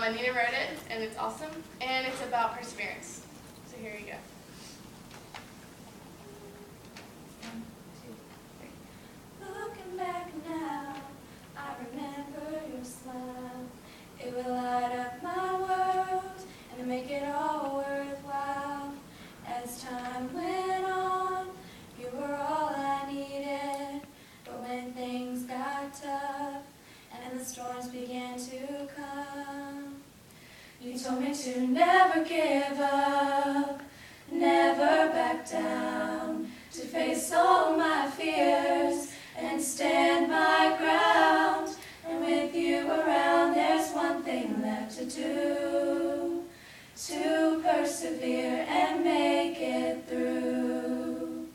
Anita wrote it, and it's awesome, and it's about perseverance. So here you go. 1, 2, 3. Looking back now, I remember your smile. It will light up my world and make it all worthwhile. As time went on, you were all I needed. But when things got tough and the storms began to come, you told me to never give up, never back down, to face all my fears and stand my ground. And with you around, there's one thing left to do, to persevere and make it through.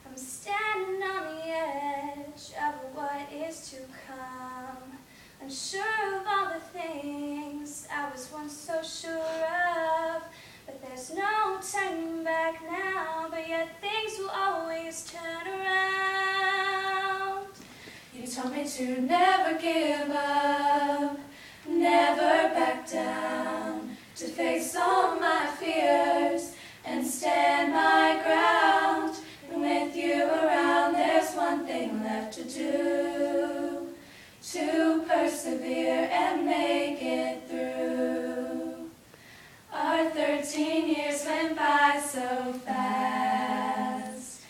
I'm standing on the edge of what is to come, unsure of all the things I was once so sure of. But there's no turning back now, but yet things will always turn around. You told me to never give up, never back down, to face all my fears and stand my ground. And with you around, there's one thing left to do, to persevere and make it through. Our 13 years went by so fast,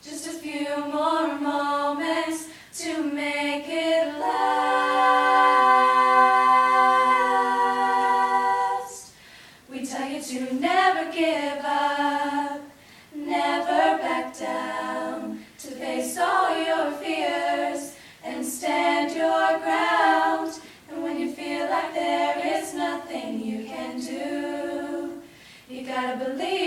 just a few more moments to make it last. We tell you to never give up, never back down, to face all your fears and stand your ground. And when you feel like there is nothing you can do, you gotta believe